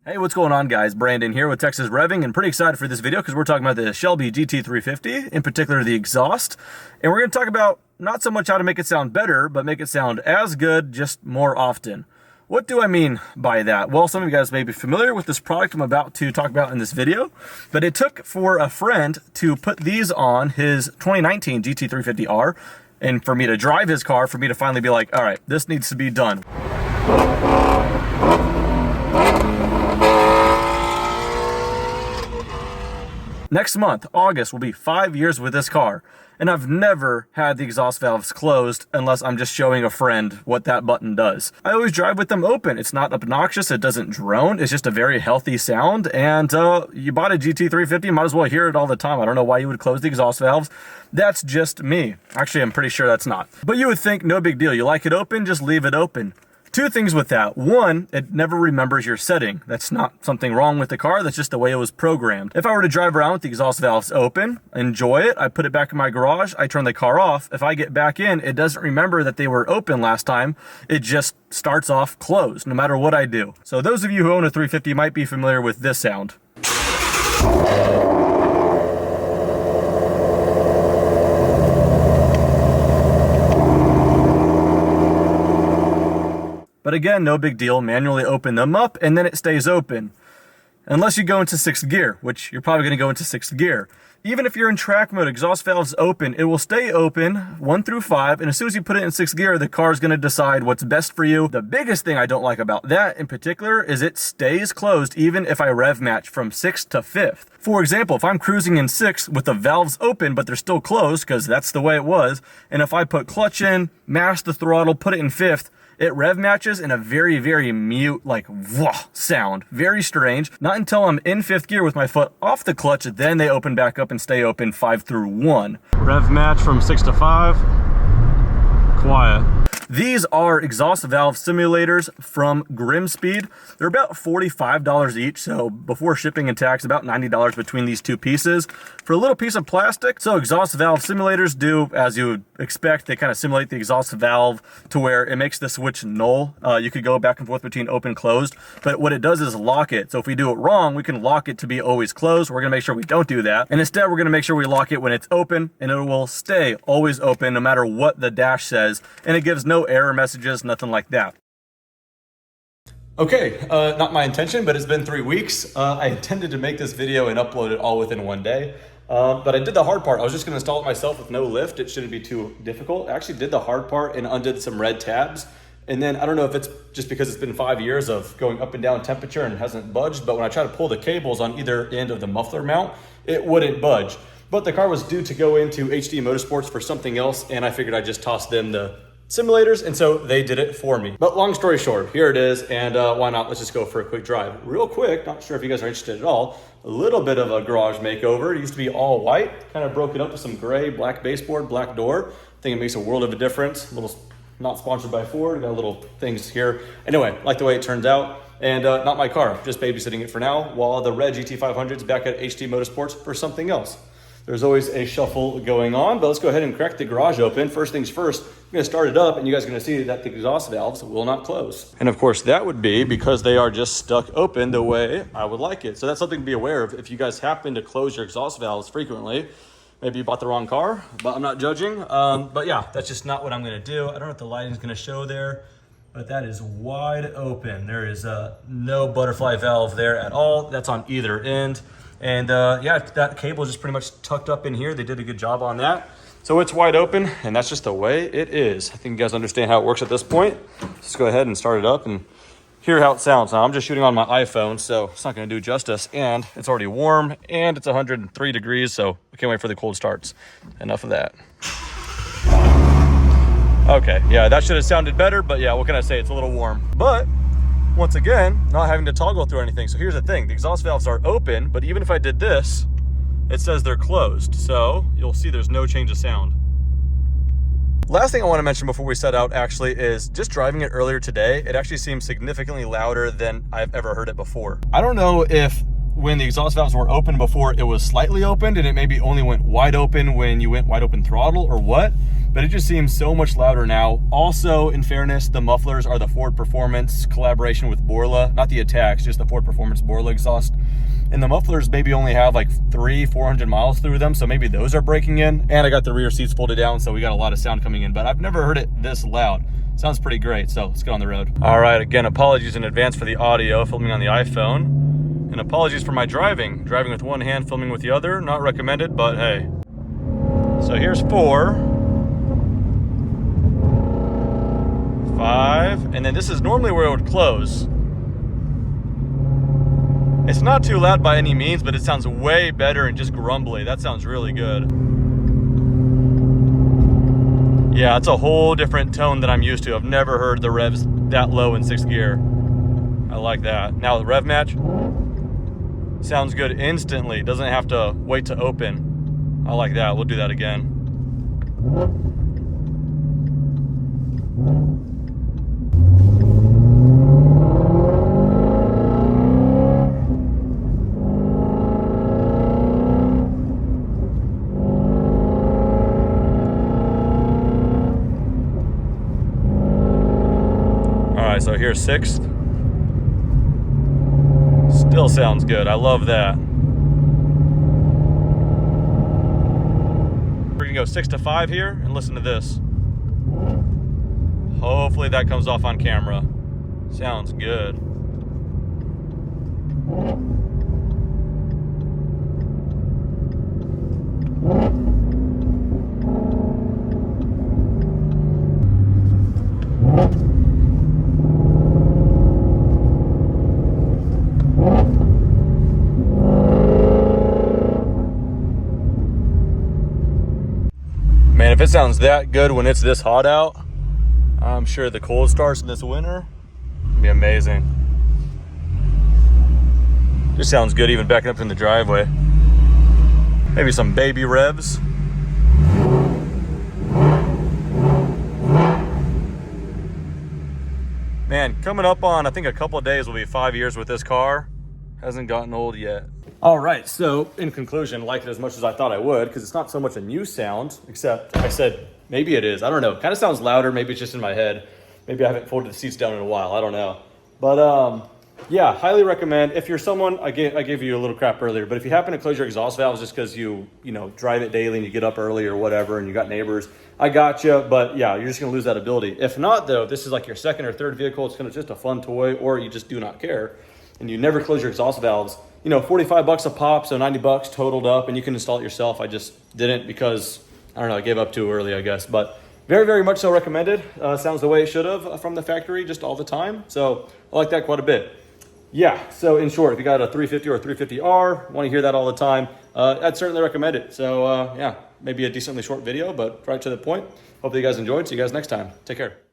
Hey, what's going on, guys? Brandon here with Texas Revving, and pretty excited for this video because we're talking about the Shelby GT350, in particular the exhaust. And we're going to talk about not so much how to make it sound better, but make it sound as good, just more often. What do I mean by that? Well, some of you guys may be familiar with this product I'm about to talk about in this video, but it took for a friend to put these on his 2019 GT350R, and for me to drive his car, for me to finally be like, all right, this needs to be done. Next month, August, will be 5 years with this car, and I've never had the exhaust valves closed unless I'm just showing a friend what that button does. I always drive with them open. It's not obnoxious, it doesn't drone, it's just a very healthy sound, and you bought a GT350, might as well hear it all the time. I don't know why you would close the exhaust valves. That's just me. Actually, I'm pretty sure that's not. But you would think, no big deal. You like it open, just leave it open. Two things with that. One, it never remembers your setting. That's not something wrong with the car, that's just the way it was programmed. If I were to drive around with the exhaust valves open, enjoy it, I put it back in my garage, I turn the car off. If I get back in, it doesn't remember that they were open last time. It just starts off closed, no matter what I do. So those of you who own a 350 might be familiar with this sound. But again, no big deal. Manually open them up and then it stays open. Unless you go into 6th gear, which you're probably gonna go into 6th gear. Even if you're in track mode, exhaust valves open, it will stay open 1 through 5. And as soon as you put it in 6th gear, the car is gonna decide what's best for you. The biggest thing I don't like about that in particular is it stays closed even if I rev match from 6th to 5th. For example, if I'm cruising in 6th with the valves open, but they're still closed because that's the way it was. And if I put clutch in, mash the throttle, put it in 5th, it rev matches in a very, very mute, like, wah sound. Very strange. Not until I'm in 5th gear with my foot off the clutch, then they open back up and stay open 5 through 1. Rev match from 6 to 5. Quiet. These are exhaust valve simulators from Grimspeed. They're about $45 each, so before shipping and tax, about $90 between these two pieces for a little piece of plastic. So exhaust valve simulators do, as you would expect, they kind of simulate the exhaust valve to where it makes the switch null. You could go back and forth between open and closed, but what it does is lock it. So if we do it wrong, we can lock it to be always closed. We're gonna make sure we don't do that. And instead, we're gonna make sure we lock it when it's open, and it will stay always open no matter what the dash says. And it gives no error messages, nothing like that. Okay, not my intention, but it's been 3 weeks. I intended to make this video and upload it all within 1 day. But I did the hard part. I was just gonna install it myself with no lift. It shouldn't be too difficult. I actually did the hard part and undid some red tabs. And then I don't know if it's just because it's been 5 years of going up and down temperature and hasn't budged, but when I try to pull the cables on either end of the muffler mount, it wouldn't budge. But the car was due to go into HD Motorsports for something else, and I figured I'd just toss them the simulators, and so they did it for me. But long story short, here it is, and why not? Let's just go for a quick drive. Real quick, not sure if you guys are interested at all, a little bit of a garage makeover. It used to be all white, kind of broke it up to some gray, black baseboard, black door. I think it makes a world of a difference. A little, not sponsored by Ford, got little things here. Anyway, like the way it turns out, and not my car, just babysitting it for now, while the red GT500 is back at HD Motorsports for something else. There's always a shuffle going on, but let's go ahead and crack the garage open. First things first, I'm gonna start it up and you guys are gonna see that the exhaust valves will not close. And of course that would be because they are just stuck open the way I would like it. So that's something to be aware of if you guys happen to close your exhaust valves frequently. Maybe you bought the wrong car, but I'm not judging. But yeah, that's just not what I'm gonna do. I don't know if the lighting's gonna show there, but that is wide open. There is no butterfly valve there at all. That's on either end. And yeah, that cable is just pretty much tucked up in here. They did a good job on that. So it's wide open, and that's just the way it is. I think you guys understand how it works at this point. Let's go ahead and start it up and hear how it sounds. Now, I'm just shooting on my iPhone, so it's not gonna do justice. And it's already warm, and it's 103 degrees, so I can't wait for the cold starts. Enough of that. Okay, yeah, that should have sounded better, but yeah, what can I say? It's a little warm. But once again, not having to toggle through anything. So here's the thing, the exhaust valves are open, but even if I did this, it says they're closed. So you'll see there's no change of sound. Last thing I want to mention before we set out actually is just driving it earlier today, it actually seems significantly louder than I've ever heard it before. I don't know if when the exhaust valves were open before, it was slightly opened, and it maybe only went wide open when you went wide open throttle or what, but it just seems so much louder now. Also, in fairness, the mufflers are the Ford Performance collaboration with Borla, not the Attacks, just the Ford Performance Borla exhaust. And the mufflers maybe only have like 300-400 miles through them, so maybe those are breaking in. And I got the rear seats folded down, so we got a lot of sound coming in, but I've never heard it this loud. Sounds pretty great, so let's get on the road. All right, again, apologies in advance for the audio, filming on the iPhone. And apologies for my driving with one hand, filming with the other. Not recommended, but hey. So here's 4, 5, and then this is normally where it would close. It's not too loud by any means, but it sounds way better and just grumbly. That sounds really good. Yeah, it's a whole different tone than I'm used to. I've never heard the revs that low in 6th gear. I like that. Now the rev match sounds good instantly. Doesn't have to wait to open. I like that. We'll do that again. All right, so here's 6th. Still sounds good. I love that. We're gonna go 6 to 5 here and listen to this. Hopefully that comes off on camera. Sounds good. Man, if it sounds that good when it's this hot out, I'm sure the cold starts in this winter will be amazing. Just sounds good even backing up in the driveway. Maybe some baby revs. Man, coming up on, I think a couple of days will be 5 years with this car. Hasn't gotten old yet. All right, so in conclusion, like it as much as I thought I would, because it's not so much a new sound, except I said, maybe it is, I don't know. Kind of sounds louder, maybe it's just in my head. Maybe I haven't folded the seats down in a while, I don't know. But yeah, highly recommend. If you're someone, I gave you a little crap earlier, but if you happen to close your exhaust valves just because you drive it daily and you get up early or whatever and you got neighbors, I got you. But yeah, you're just gonna lose that ability. If not though, this is like your second or third vehicle, it's just a fun toy, or you just do not care and you never close your exhaust valves, $45 a pop, so 90 bucks totaled up, and you can install it yourself. I just didn't because, I don't know, I gave up too early, I guess. But very, very much so recommended. Sounds the way it should have from the factory, just all the time. So I like that quite a bit. Yeah, so in short, if you got a 350 or a 350R, want to hear that all the time, I'd certainly recommend it. So yeah, maybe a decently short video, but right to the point. Hopefully you guys enjoyed. See you guys next time. Take care.